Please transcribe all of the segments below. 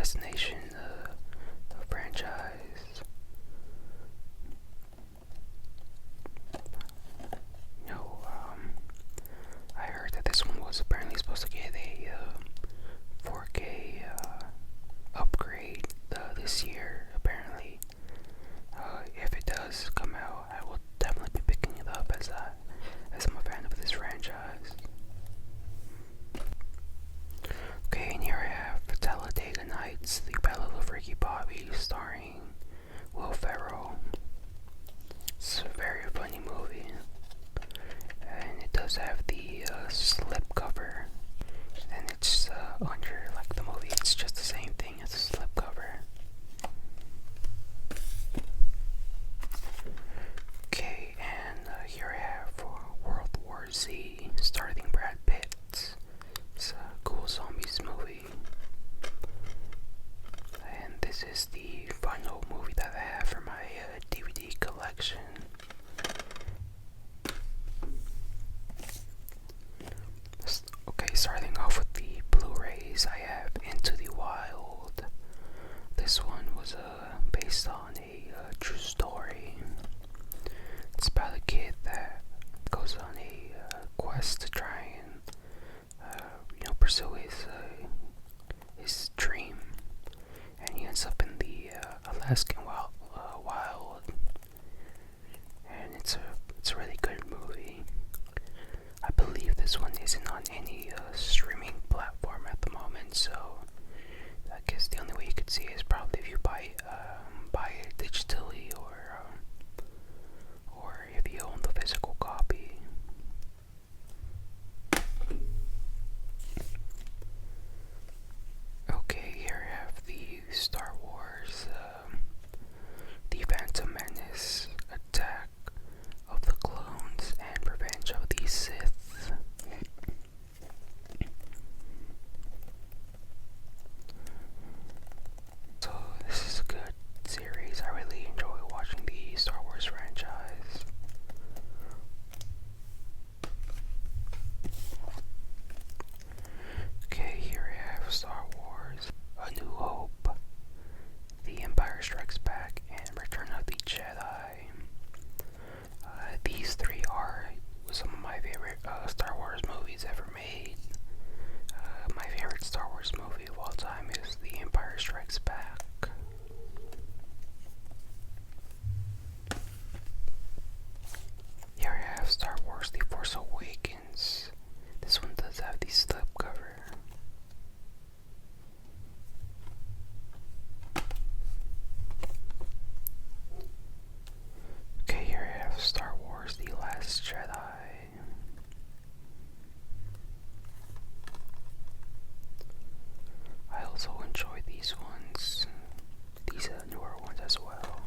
destination franchise. No, I heard that this one was apparently supposed to get a 4K upgrade this year, apparently. If it does come out, I will definitely be picking it up as I'm a fan of this franchise. Okay, and here I have Talladega Nights, The Battle of Ricky Bobby, starring Will Ferrell. It's a very funny movie, and it does have the slip cover, and it's under, like the movie, it's just the same thing as the slip cover. Okay, and here I have World War Z, starring Brad Pitt. It's a cool zombies movie, and this is the final movie that I have for my DVD collection. Okay, starting off with the Blu-rays, I have Into the Wild. This one was based on a true story. It's about a kid that goes on a quest to try and pursue his dream, and he ends up in the Alaskan wild, and it's a really good movie. I believe this one isn't on any streaming platform at the moment, so I guess the only way you could see it is probably if you buy it digitally, or if you own the physical copy. Okay, here I have the Star Wars, The Phantom Menace, Attack of the Clones, and Revenge of the Sith. So this is a good series. I really enjoy watching the Star Wars franchise. Okay, here I have Star Wars, A New Hope, The Empire Strikes Back, and Return of the Jedi. These three are some of my favorite Star Wars movies ever made. My favorite Star Wars movie of all time is The Empire Strikes Back. Here I have Star Wars The Force Awakens. This one does have the slip cover. Okay, here I have Star Wars The Last Jedi. I also enjoy these ones, these newer ones as well.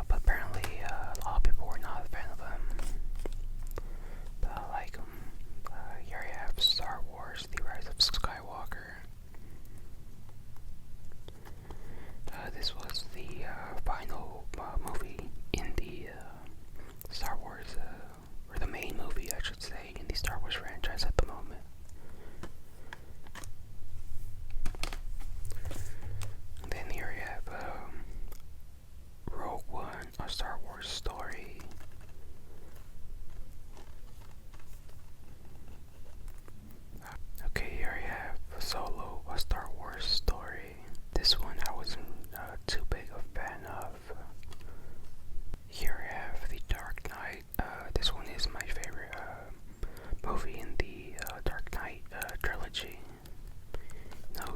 But apparently a lot of people were not a fan of them. But I like them. Here I have Star Wars The Rise of Skywalker. This was the final movie in the Star Wars, or the main movie, I should say, in the Star Wars franchise at the moment. And then here you have Rogue One, A Star Wars Story. Okay, here you have Solo, A Star Wars Story. This one I wasn't too big of a fan of. Here I have The Dark Knight. This one is my favorite movie in the Dark Knight trilogy.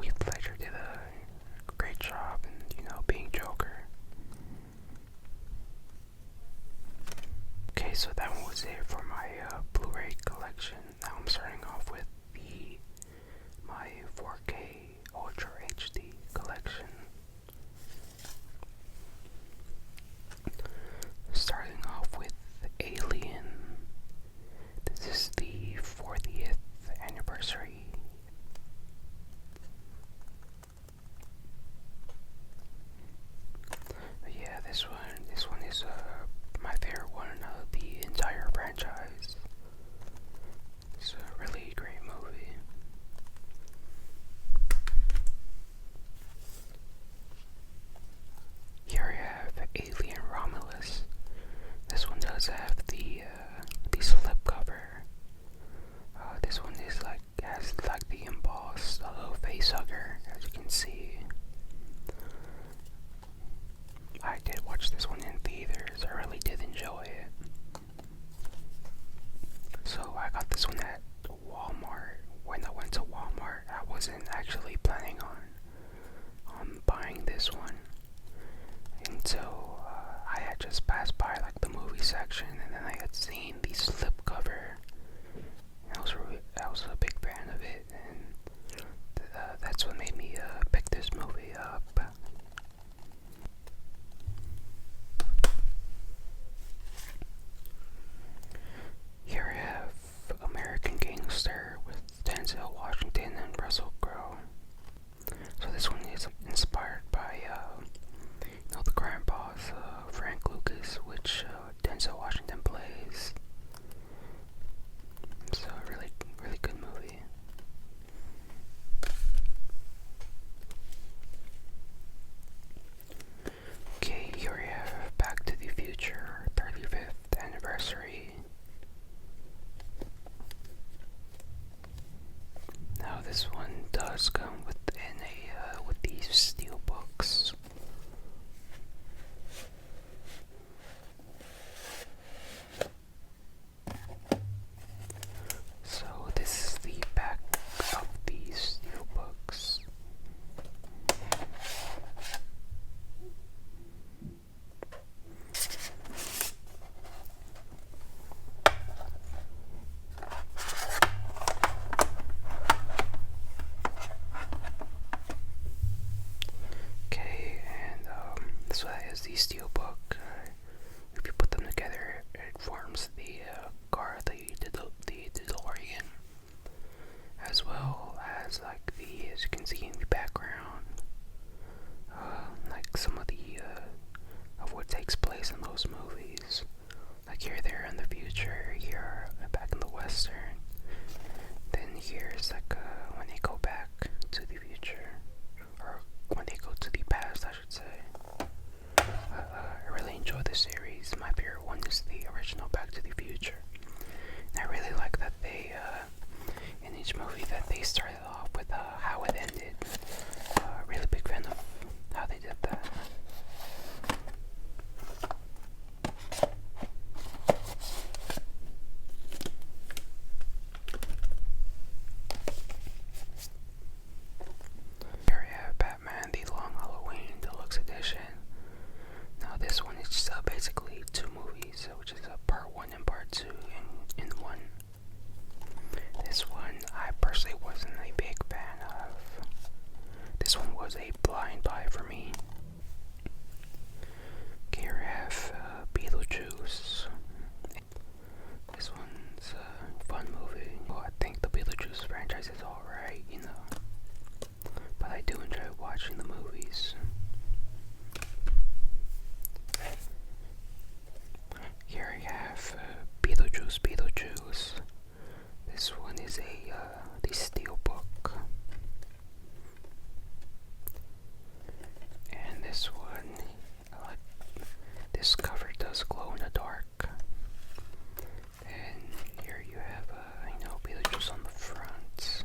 Heath Ledger did a great job in, being Joker. Okay, so that one was it for my Blu-ray collection. Now I'm starting off with my 4K Ultra HD collection. Starting off with Alien. This is the 40th anniversary. Yeah, this one is my favorite one of the entire franchise. It's a really wasn't actually planning on buying this one until I had just passed by like the movie section, and then I had seen the slipcover. I was a big fan of it, and that's what made me pick this movie up. Here I have American Gangster with Denzel Washington and Russell Crowe. So this one is inspired by, the crime boss, Frank Lucas, which Denzel Washington plays. It's a really, really good movie. Okay, here we have Back to the Future 35th anniversary. Now this one does come with these steel books. So this is the back of these steel books. This one has the steel book. If you put them together, it forms the car, the DeLorean, as well as as you can see in the background, like some of of what takes place in those movies. Like here, there in the future, here back in the Western. Then here's when they go back to the future, or when they go to the past, I should say. I really enjoy the series. My favorite one is the original Back to the Future. And I really like that they, in each movie, that they started off with how it ended. Really big fan of how they did that. Here we have Batman, the Long Halloween Deluxe Edition. Now this one is basically two movies, which is part 1 and part 2 in one. This one I personally wasn't a big fan of. This one was a blind buy for me. Okay, here we have Beetlejuice. This one's a fun movie. Well, I think the Beetlejuice franchise is alright, but I do enjoy watching the movies. Here I have Beetlejuice. This one is the steel book, and this one, this cover does glow in the dark. And here you have Beetlejuice on the front.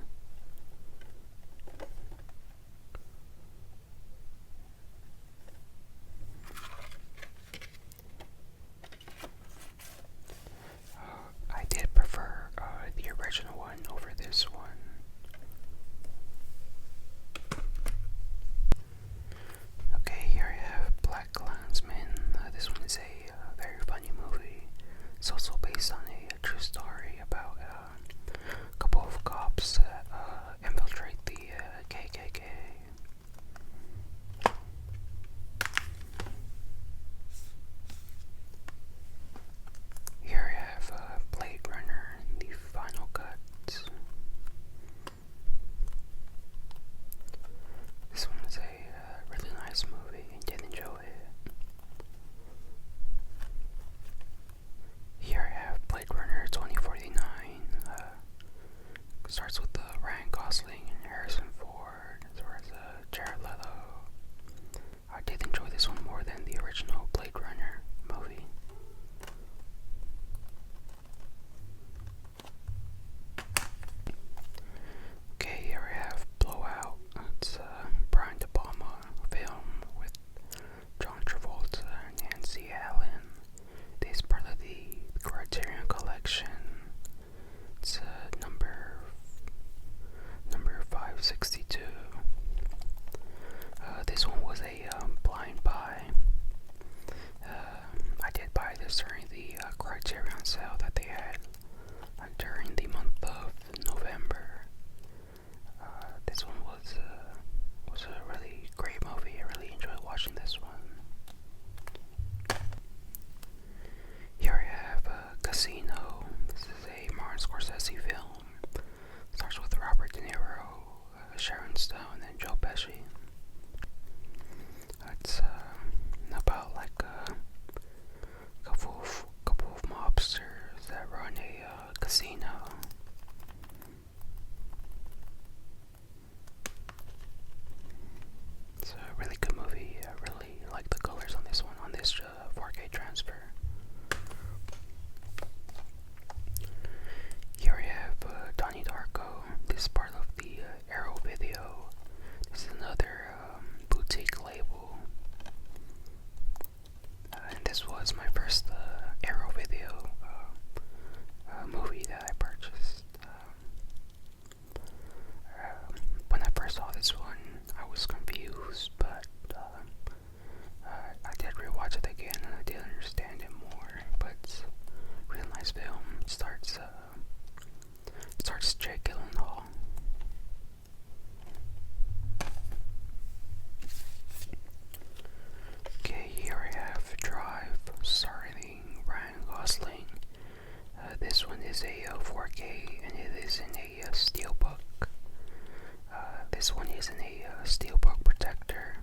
This one isn't a steelbook protector.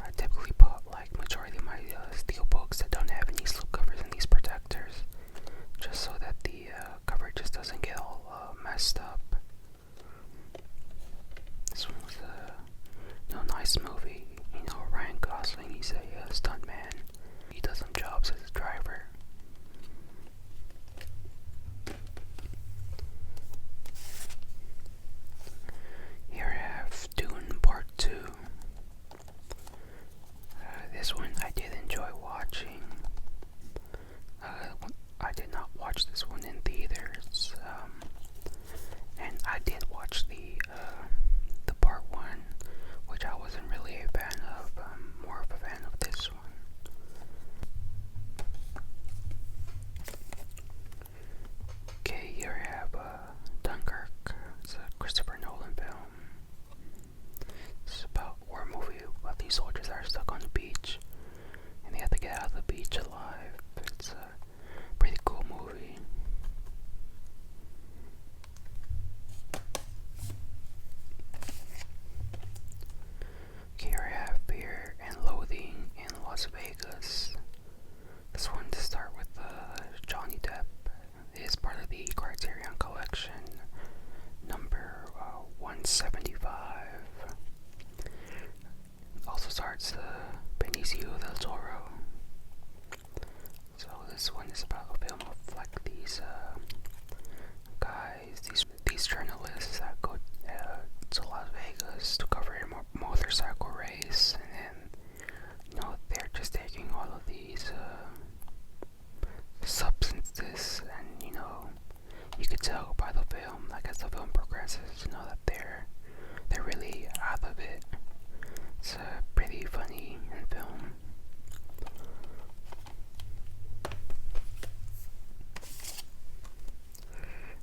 I typically put like majority of my steelbooks that don't have any slipcovers in these protectors, just so that the cover just doesn't get all messed up. This one was a nice movie. You know, Ryan Gosling, he's a stuntman. He does some jobs as a driver. Here I have Dune Part 2. This one I did enjoy watching. I did not watch this one in theaters, and I did watch the Part 1, which I wasn't really a fan of. I'm more of a fan of this one. Okay, here I have Dunkirk. It's a Christopher Nolan film. It's about a war movie about these soldiers that are stuck on the beach, and they have to get out of the beach alive. It's a pretty cool movie. Here I have Fear and Loathing in Las Vegas. This one to start with Johnny Depp. It is part of the Criterion Collection, number 175. Also starts Benicio del Toro. So this one is about a film of like these guys, these journalists that go to Las Vegas to cover a motorcycle race, and then they're just taking all of these substances, and you could tell by the film, like as the film progresses, that they're really out of it. It's pretty funny in film.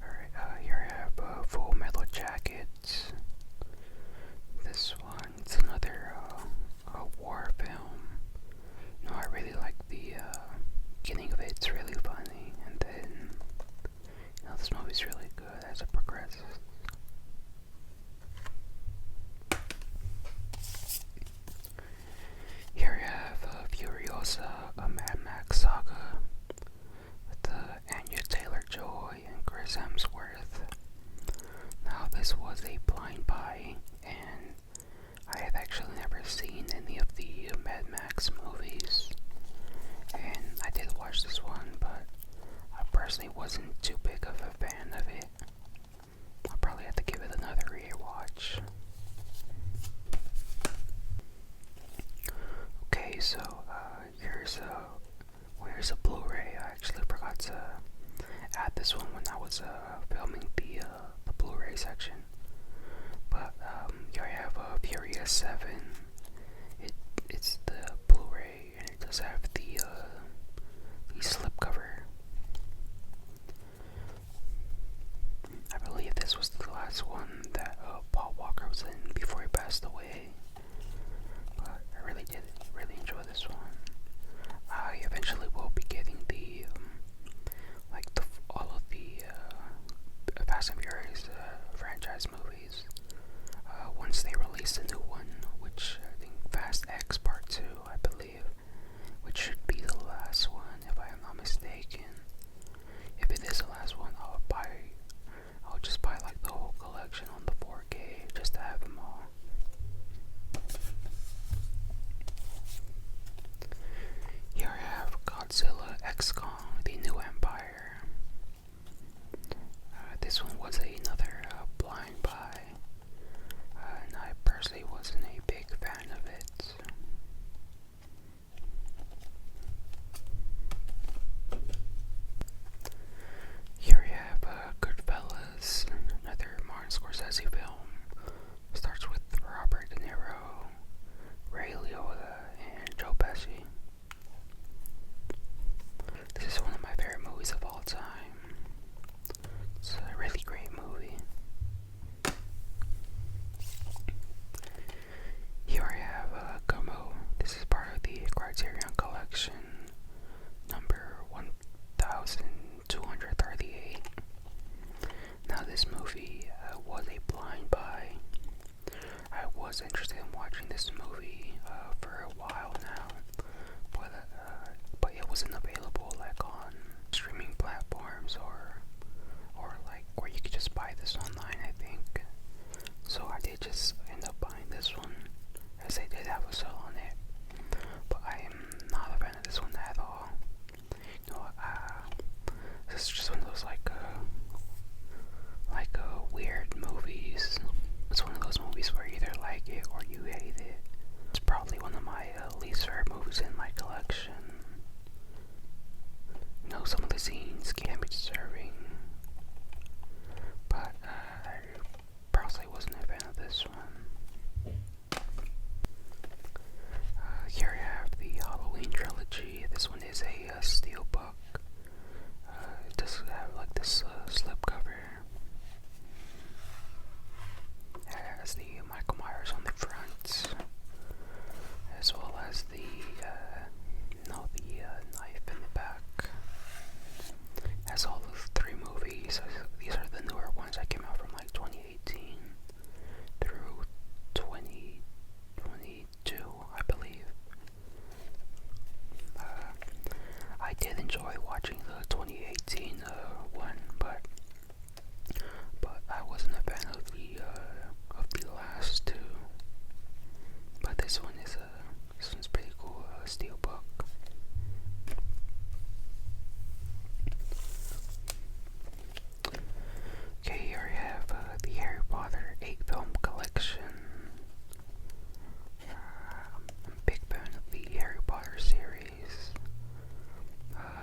Alright, here I have Full Metal Jacket. This one, it's another war film. I really like the beginning of it. It's really funny, and then this movie's really good as it progresses. Here we have Furiosa, a Mad Max saga with Anya Taylor-Joy and Chris Hemsworth. Now, this was a blind buy, and I have actually never seen any of the Mad Max movies, and I did watch this one, but I personally wasn't too big of a fan of it. I'll probably have to give it another rewatch. Okay, so here's a Blu Ray. I actually forgot to add this one when I was filming the Blu Ray section. But here I have Furious 7. It's the Blu Ray, and it does have the slipcover. I believe this was the last one that Paul Walker was in before he passed away. But I really did enjoy this one. I eventually will be getting the all of the Fast and Furious franchise movies once they release a new one, which I think Fast X Part 2, I believe, which should be the last one if I am not mistaken. If it is the last one, I'll just buy like the whole collection on the 4K just to have them all. Here I have Godzilla X Kong, The New Empire. This one was another blind buy, and I personally wasn't a big fan of it. Here we have Goodfellas, another Martin Scorsese film. Starts with Robert De Niro, Ray Liotta, and Joe Pesci. This is one of my favorite movies of all time. It's a really great movie. Here I have Gummo. This is part of the Criterion Collection, number 1238. Now, this movie was a blind buy, was interested in watching this movie for a while now, but it wasn't available like on streaming platforms or like where you could just buy this online, I think. So I did just end up buying this one, as they did have a sale on it. But I am not a fan of this one at all. You know, this is just one of those like weird movies. It's one of those movies where you either like it or you hate it. It's probably one of my least favorite movies in my collection. You know, some of the scenes can be disturbing, but I probably wasn't a fan of this one. Here I have the Halloween trilogy. This one is a steelbook. It does have like this slipcover. It has the Michael Myers on the front, as well as the knife in the back. It has all the 3 movies. These are the newer ones that came out from like 2018 through 2022, I believe. I did enjoy watching the 2018 one, but I wasn't a fan of the last 2. But this one's pretty cool. Steelbook. Okay, here I have the Harry Potter 8-film collection. I'm a big fan of the Harry Potter series.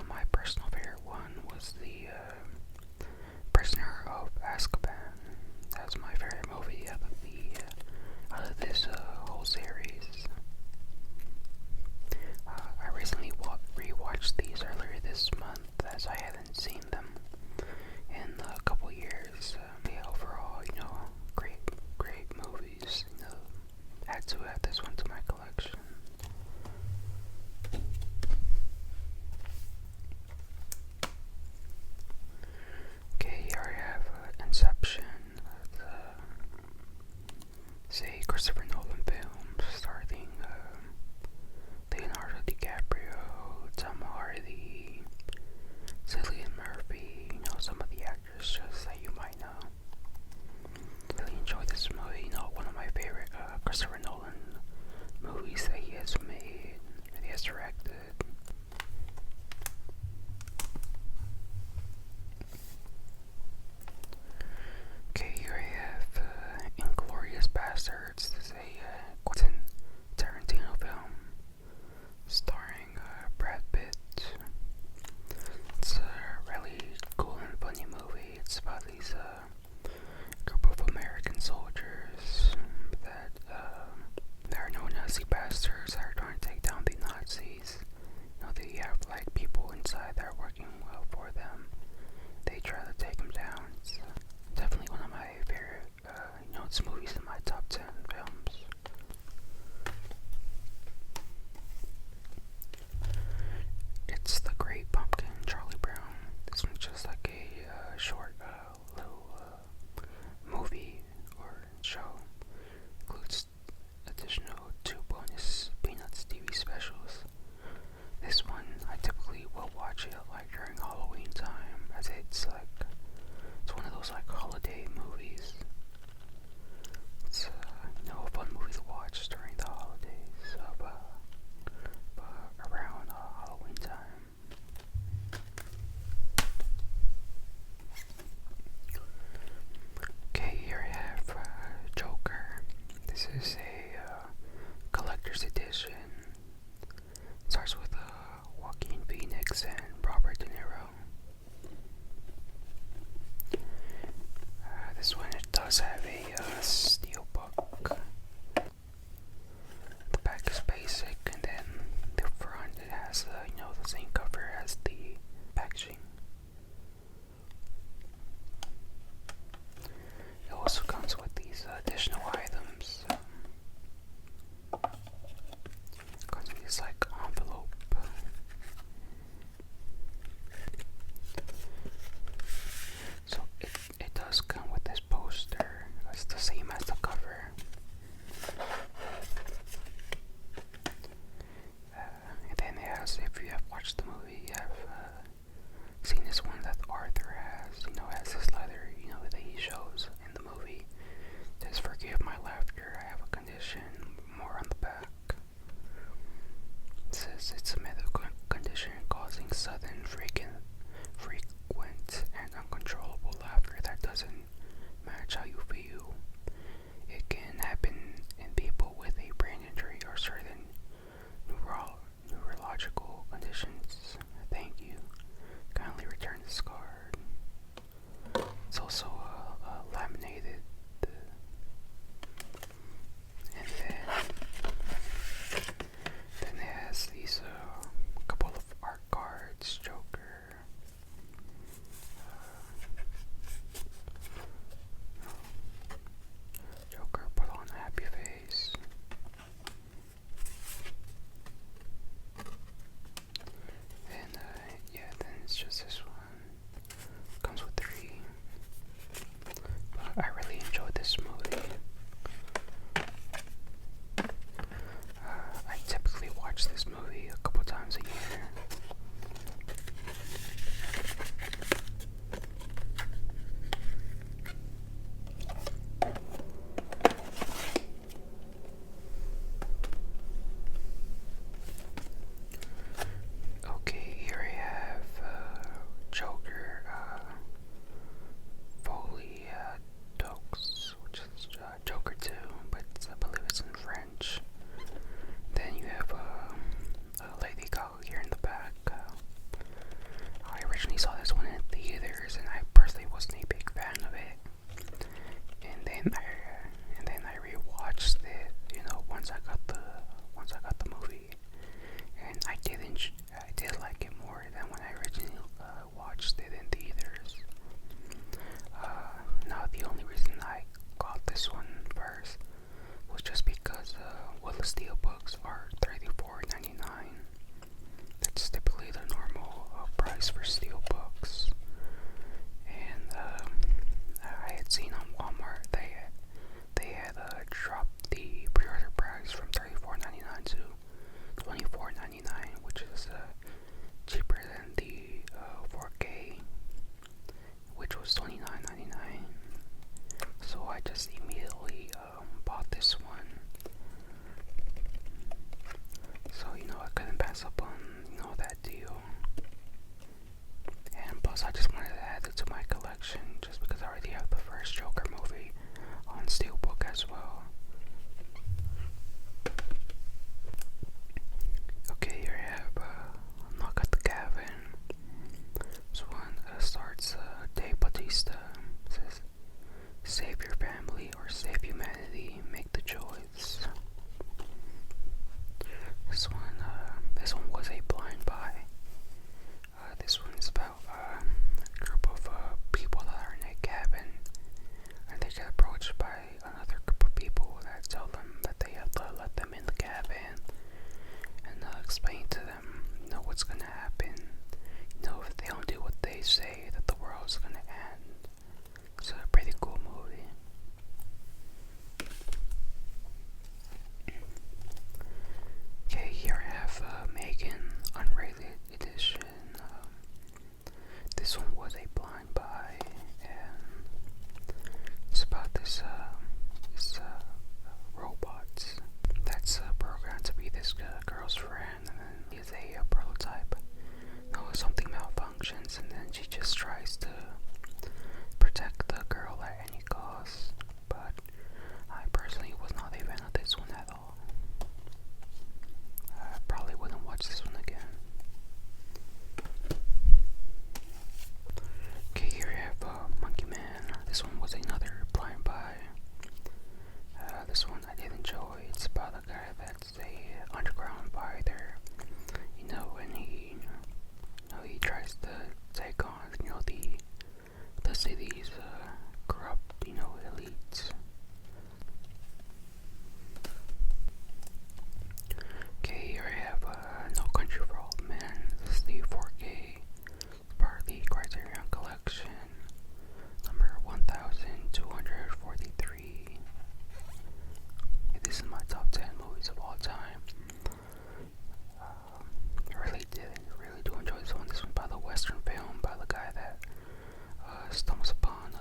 My personal favorite one was the Prisoner of Azkaban. That's my favorite movie out of this whole series. I recently rewatched these earlier this month, as I hadn't seen them in a couple years. Yeah, overall, you know, great movies. You know, had to add this one to my collection. Okay, here I have Inception. It's a Christopher Nolan film starring Leonardo DiCaprio, Tom Hardy, Cillian Murphy, you know, some of the actors just that you might know. Really enjoyed this movie. You know, one of my favorite Christopher Nolan movies that he has made, that he has directed. Okay, here I have Inglourious Basterds. This is a Quentin Tarantino film starring Brad Pitt. It's a really cool and funny movie. It's about these group of American soldiers that are neo-Nazi bastards that are trying to take down the Nazis. You know, they have like people inside that are working well for them. They try to take them down. It's definitely one of my favorite, you know, it's movies in my top 10 films. It's The Great Pumpkin, Charlie Brown. This one's just like a short little movie or show. Includes additional 2 bonus Peanuts TV specials. This one, I typically will watch it like during Halloween time, as it's one of those like holiday movies. It's you know, a fun movie to watch during the holidays of around Halloween time. Okay, here I have Joker. This is a collector's edition. It starts with Joaquin Phoenix and Robert De Niro. This one, it does have a steel book. The back is basic, and then the front, it has you know, the same cover as the packaging. It also comes with these additional items. sudden, frequent and uncontrollable laughter that doesn't match how you feel. It can happen in people with a brain injury or certain neurological conditions. Thank you. Kindly return this card. It's also laminated. And then it has these couple of art cards, Joker, Joker put on a happy face, and yeah, then it's just this one. Comes with 3, but I really enjoyed this movie. I typically watch this movie a couple times a year. Okay, here I have Joker, Foley, Dokes, which is Joker 2, but I believe it's in French. Then you have Lady Gaga here in the back. I originally saw this one in theaters, and I personally wasn't a big fan of it. And then I rewatched it, once I got the movie, and I did like it more than when I originally watched it in theaters. Now the only reason I got this one first was just because the steelbooks are $34.99. That's typically the normal price for steelbooks. And I had seen on Walmart they had dropped the pre-order price from $34.99 to $24.99, which is cheaper than the 4K, which was $29.99. So I just immediately bought this one. So I couldn't pass up on that deal. And plus, I just wanted to add it to my collection, just because I already have the first Joker movie on steelbook as well. Okay, here I have Knock at the Cabin. This one starts Dave Bautista. Says, "Save your family or save humanity. Make the choice." This one was a blind buy. This one is about a group of people that are in a cabin, and they get approached by another group of people that tell them that they have to let them in the cabin and explain to them, what's gonna happen. If they don't do what they say, that the world's gonna end. It's a pretty cool movie. Okay, here I have Megan Unrated Edition. This one was a blind buy, and it's about this robot that's programmed to be this girl's friend, and then he is a prototype. Something malfunctions, and then she just tries to protect the girl at any cost. But I personally was not a fan of this one at all. I probably wouldn't watch this one again. Okay, here I have Monkey Man. This one was another blind buy. This one I did enjoy. It's about a guy that's a underground fighter. And he tries to take on, the city's corrupt, elites. Okay, here I have No Country for Old Men. This is the 4K, part of the Criterion Collection, number 1243. This is my top 10 movies of all time. I really do enjoy this one. This one by the Western film, by the guy that stumbles upon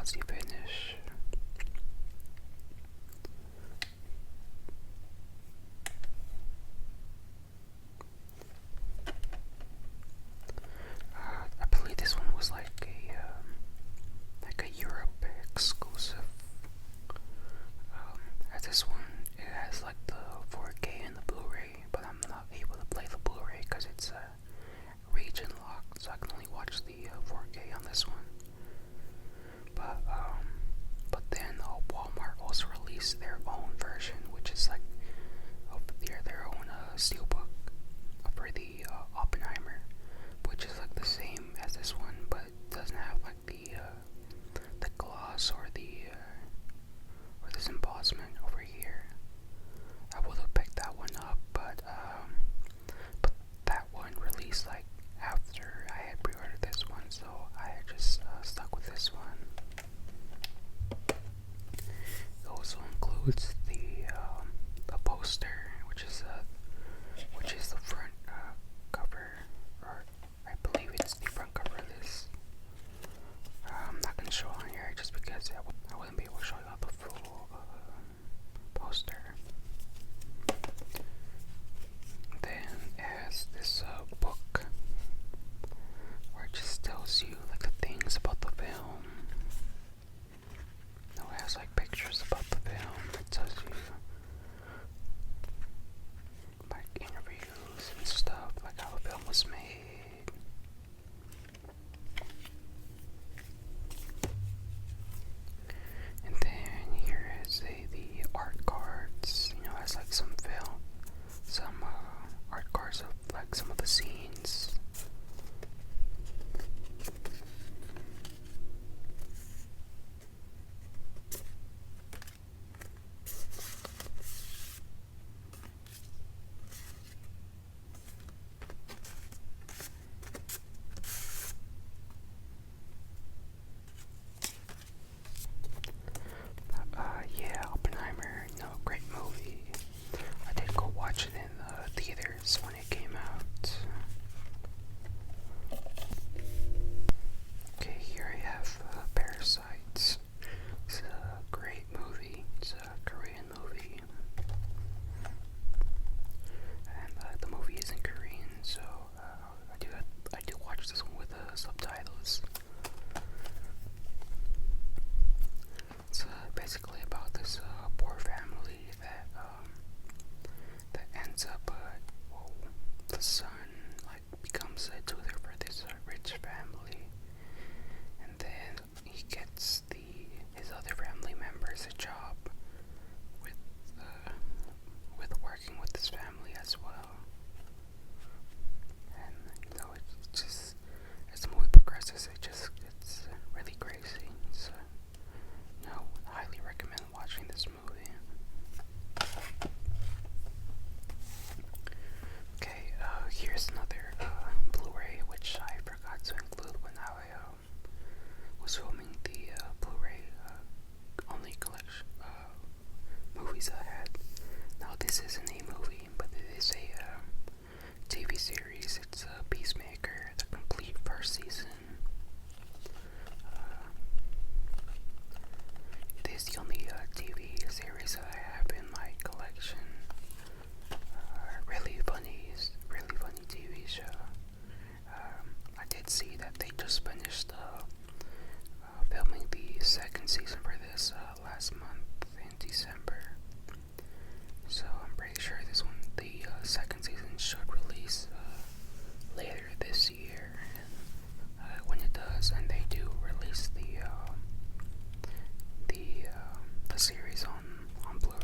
glossy finish. I believe this one was like a Europe exclusive. As this one, it has like the 4K and the Blu-ray, but I'm not able to play the Blu-ray because it's region locked, so I can only watch the 4K on this one. But then Walmart also released their own version, which is like their own steelbook for the Oppenheimer, which is like the same as this one, but doesn't have like the gloss or this embossment over here. I would have picked that one up, but that one released like after I had pre-ordered this one, so I had just stuck with this one. It also includes the poster, which is the front cover, or I believe it's the front cover of this. I'm not gonna show on here just because I wouldn't be able to show you the full poster. Then it has this book where it just tells you like the things about the film. No, it has like pictures about the film. It tells you like interviews and stuff, like how the film was made. And then here is the art cards. You know, it has like some art cards of like some of the scenes. Yeah, Oppenheimer, great movie. I did go watch it in theaters when it came out. Okay, here I have Parasites. It's a great movie. It's a Korean movie. And the movie is in Korean, so I do watch this one with subtitles. It's basically about this poor family that ends up, the son like becomes a tutor for this rich family, and then he gets his other family members a job with working with this family as well. And it's just, as the movie progresses, it's really crazy. So highly recommend watching this movie. Okay, here's another Blu-ray, which I forgot to include when I was filming the Blu-ray only collection movies I had. Now this isn't a movie, but it is a TV series. It's Peacemaker, the complete first season. It is the only TV series that I have in my collection. Really funny TV show. I did see that they just finished filming the second season for this last month in December. So I'm pretty sure the second season should release later this year. When it does, and they do release the series on Blu-ray.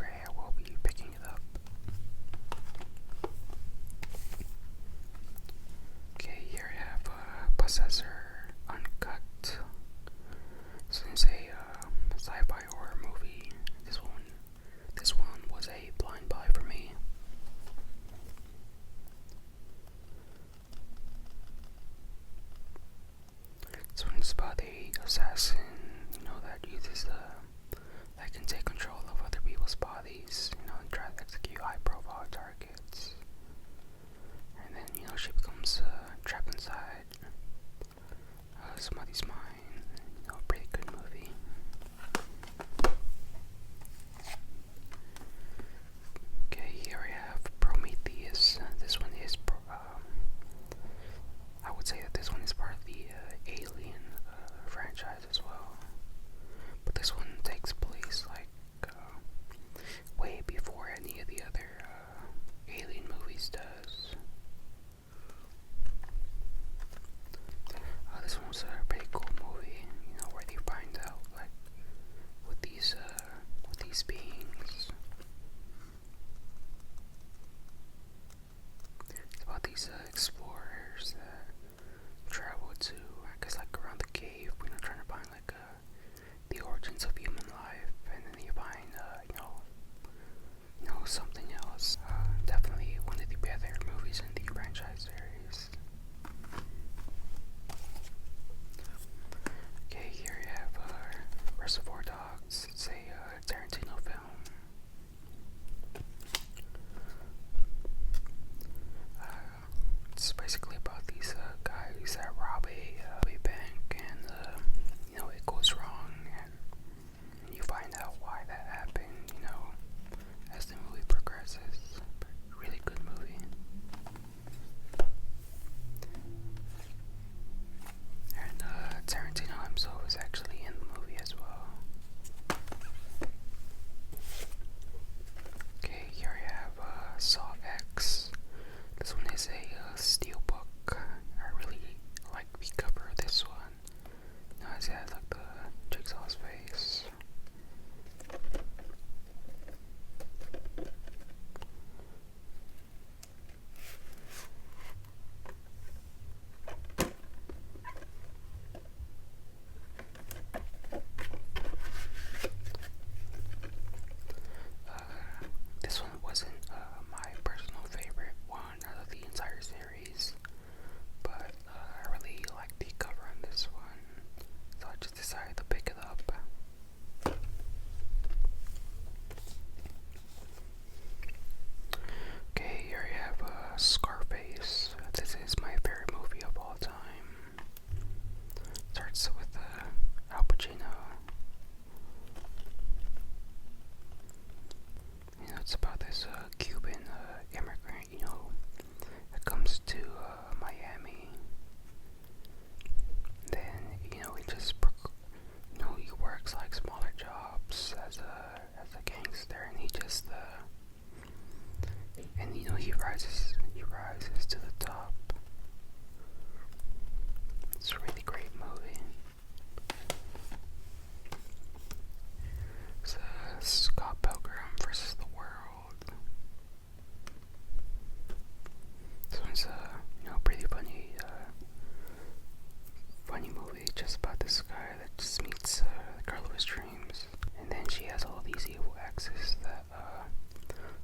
his dreams. And then she has all these evil exes that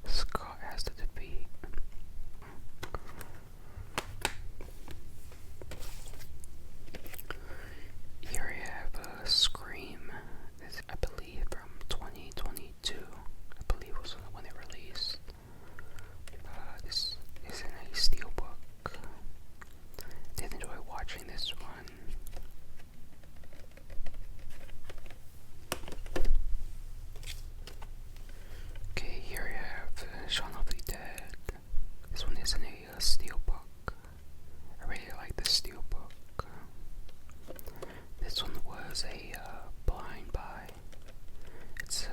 Scott has to defeat. Here you have Scream. This, I believe, from 2022. I believe was when it released. This is in a steelbook. Did enjoy watching this one. Okay, here you have Shaun of the Dead. This one is in a steelbook. I really like this steelbook. This one was a blind buy. It's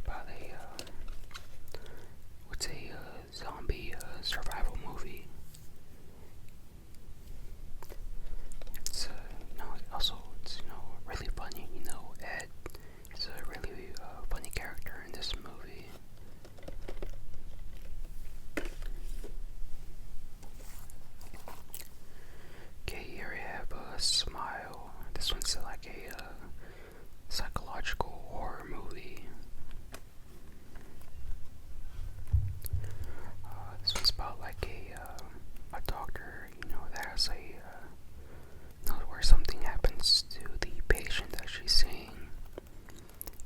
about a zombie survival movie. It's it's really funny. Ed is a really funny character in this movie. Okay, here we have Smile. This one's like a psychological horror movie. This one's about like a doctor, that has where something happens to the patient that she's seeing,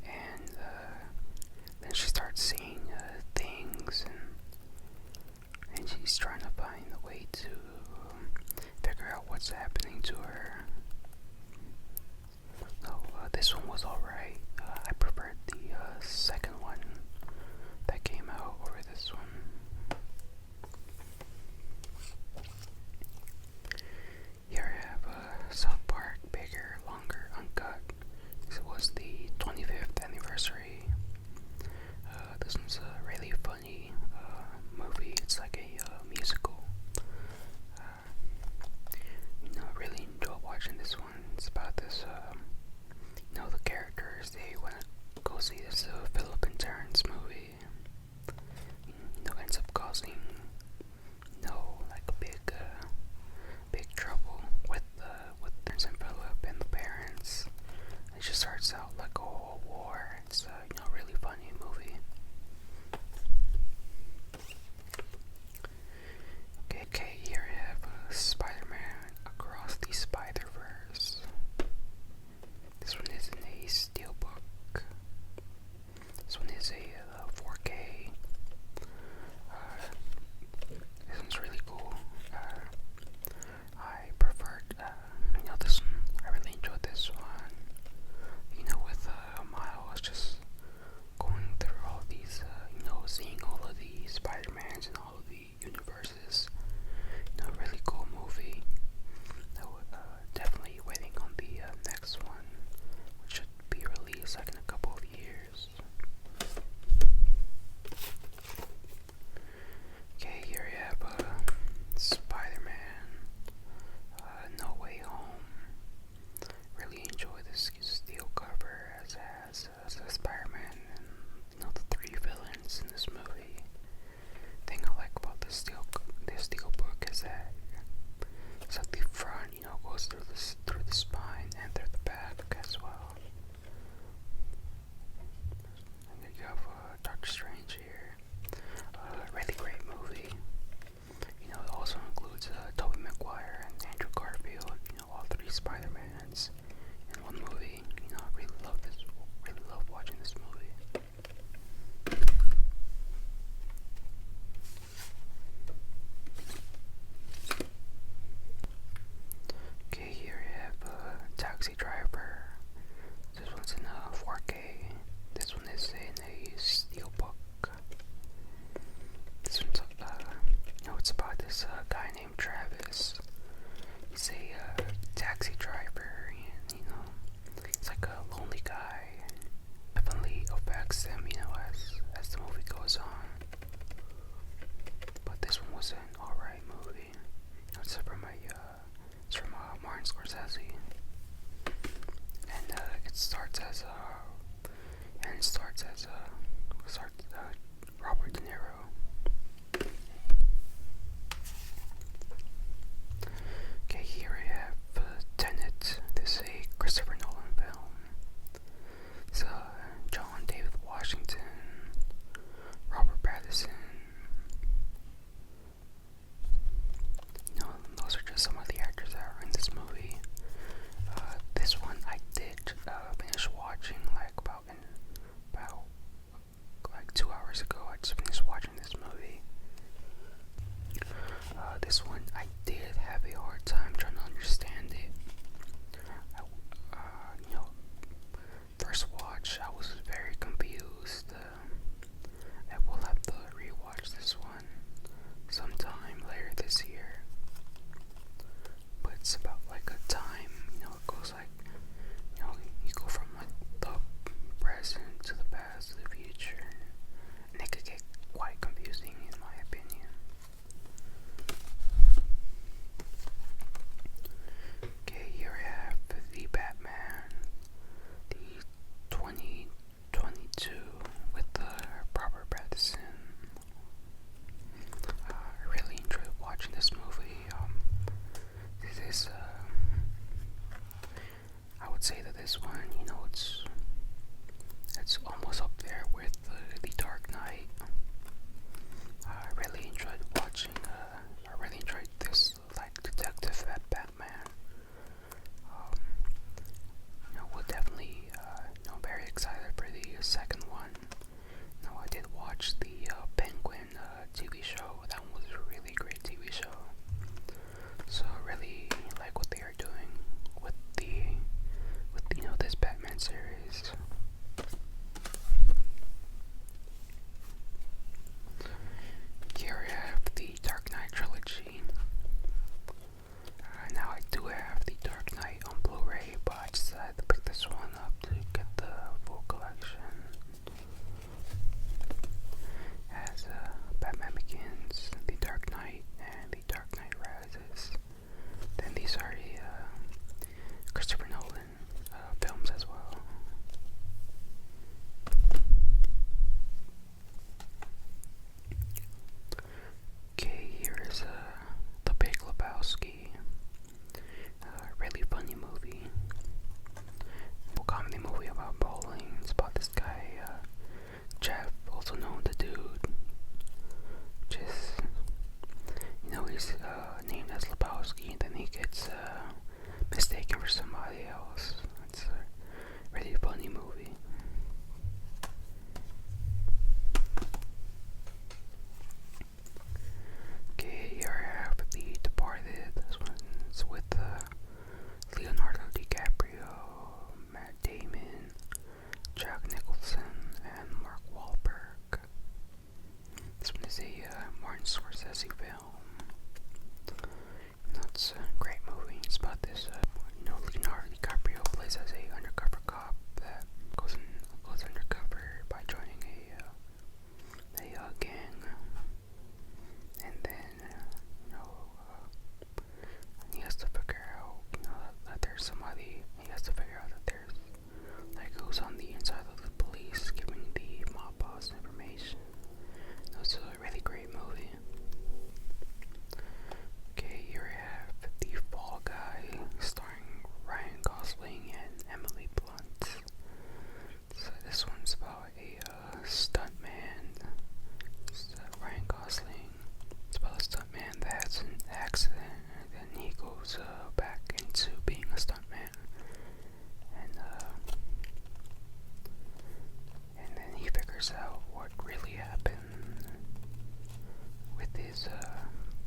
and then she starts seeing things, and she's trying to find a way to figure out what's happening to her. This one was alright. I preferred the second one that came out over this one. Here I have South Park Bigger, Longer, Uncut. This was the 25th anniversary. This one's a really funny movie. It's like a musical. I really enjoy watching this one. It's about this, the characters, they want to go see this Philip and Terrence movie. Ends up causing, like a big trouble with Terrence and Philip and the parents. It just starts out like a whole war. It's a really funny movie. Okay, here I have Spider-Man Across the Spider-Verse. This one is in a steelbook. This one is a 4K. This one's really cool. I preferred, this one. I really enjoyed this one. With Miles just going through all these, seeing all of the Spider-Mans and all of the universes. Really cool movie. Definitely waiting on the next one, which should be released like in a couple of years. Okay, here you have Spider-Man No Way Home. Really enjoy this steel cover as it has Spider-Man and the three villains in this movie. Thing I like about this steel book is that it's like the front, goes through the spine and through the back as well. And then you have Doctor Strange here. Really great movie. It also includes Tobey Maguire and Andrew Garfield. All three Spider-Mans in one movie. I really love this. Really love watching this movie. Okay, here you have Taxi Driver. This one's in 4K. This one is in a steelbook. This one's it's about this guy named Travis. He's a taxi driver, and he's like a lonely guy. Definitely affects him, as the movie goes on. But this one was an alright movie. It's from Martin Scorsese, and it starts as Robert De Niro. Okay, here I have Tenet. This is a Christopher Nolan film.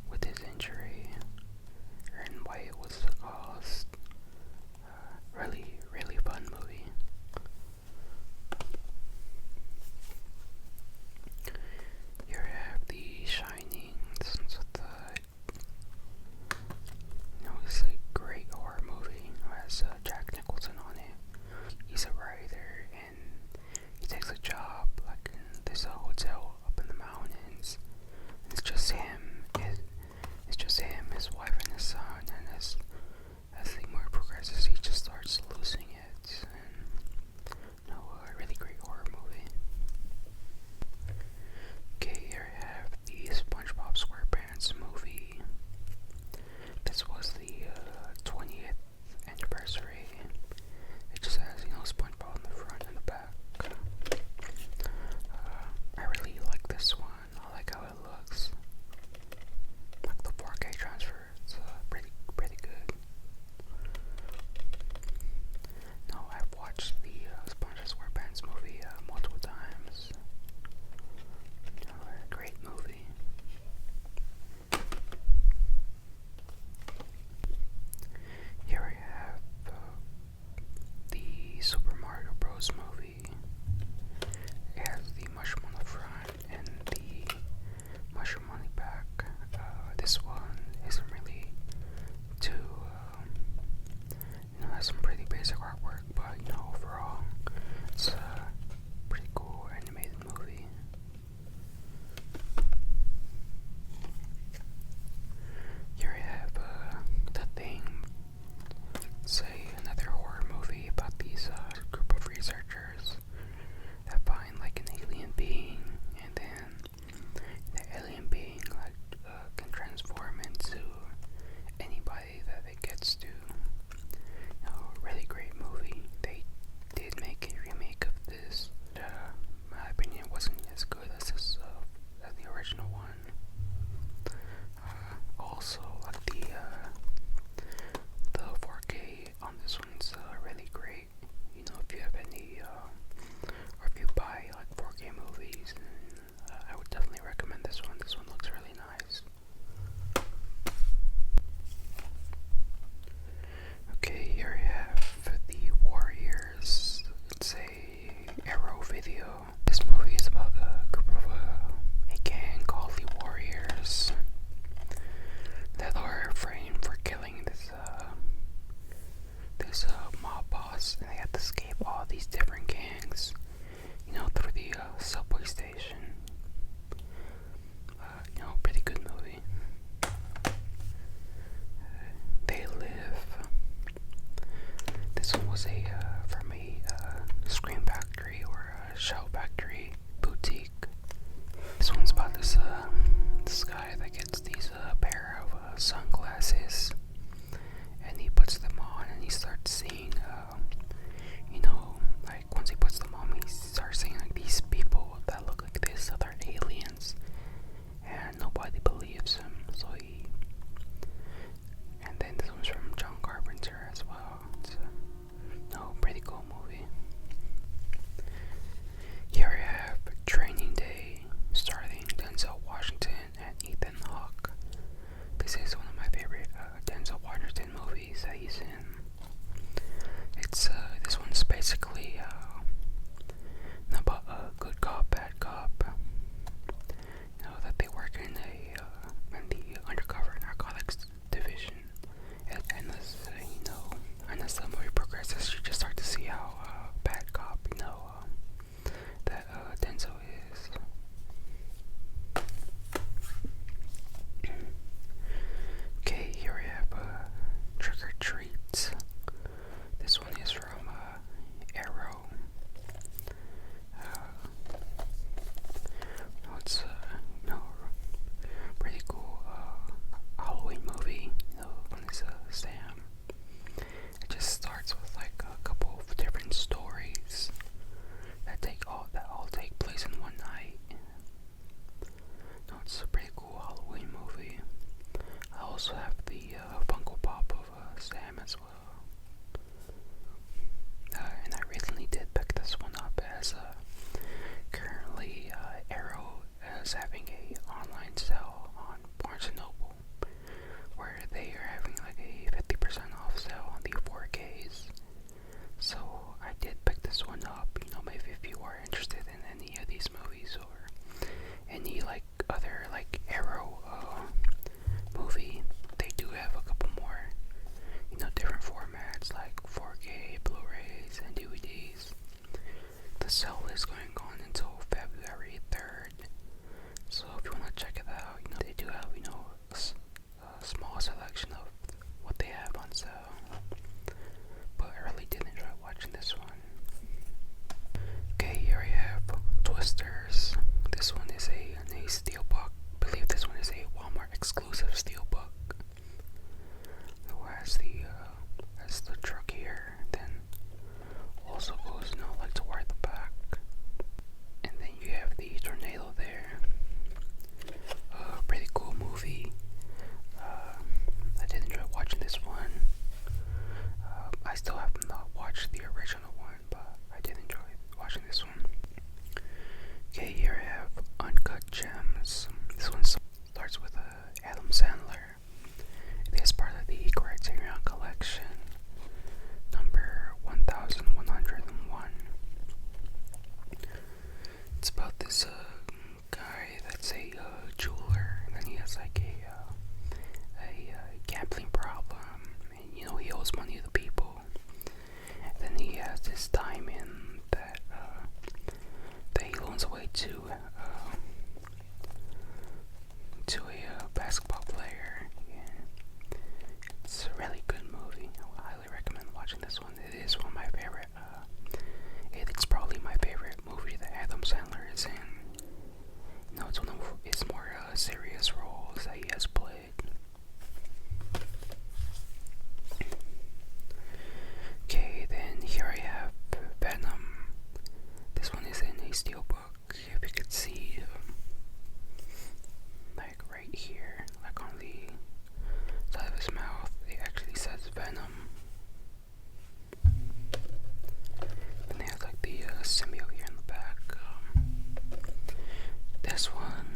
with his injury and why it was caused. Really fun movie. Here I have The Shining. This one's with it's a great horror movie. It has Jack Nicholson on it. He's a writer and he takes a job like in this hotel up in the mountains. It's just him. It's just him, his wife, and his son. And as the movie progresses, he just starts losing it. And a really great horror movie. Okay, here I have the SpongeBob SquarePants movie. This was the 20th anniversary. It just has, SpongeBob in the front and the back. I really like this one. I like how it looks. Like the 4K transfer. It's pretty good. No, I've watched the SpongeBob SquarePants movie multiple times. A great movie. Here I have the Super Mario Bros. Movie. It has the mushroom on the front and the mushroom on the back. This one isn't really too, has some pretty basic artwork, but overall, it's a pretty cool animated movie. Here I have The Thing. It's another horror movie about these group of researchers that find like an alien being, and then the alien being can transform into anybody that it gets to. Really great movie. They did make a remake of this. In my opinion, it wasn't as good as the original one. Also, like the 4K on this one's really great. If you have any, or if you buy like 4K movies, then I would definitely recommend this one. This one looks really nice. Okay, here I have The Warriors. It's a Arrow video. This movie is about a group of a gang called the Warriors that are framed for killing this mob boss, and they have to escape all these different gangs, through the subway station. Pretty good movie. They Live. This one was from a screen factory or a shell factory blisters. This one is a steelbook. I believe this one is a Walmart exclusive steelbook. Who has the truck here, then also goes, like toward the back. And then you have the tornado there. Pretty cool movie. I did enjoy watching this one. I still have not watched the original one, but I did enjoy watching this one. Okay, here I have Uncut Gems. This one starts with Adam Sandler. It is part of the Criterion Collection, number 1101. It's about this guy that's a jeweler, and then he has like a gambling problem, and he owes money to the people. And then he has this diamond that he loans away to a basketball player. Yeah. It's a really good movie. I would highly recommend watching this one. It is one of my favorite. It's probably my favorite movie that Adam Sandler is in. It's one of his more serious roles that he has played. Okay, then here I have Venom. This one is in a steelbook. If you could see, like right here, like on the side of his mouth, it actually says Venom. And they have like the symbiote here in the back. This one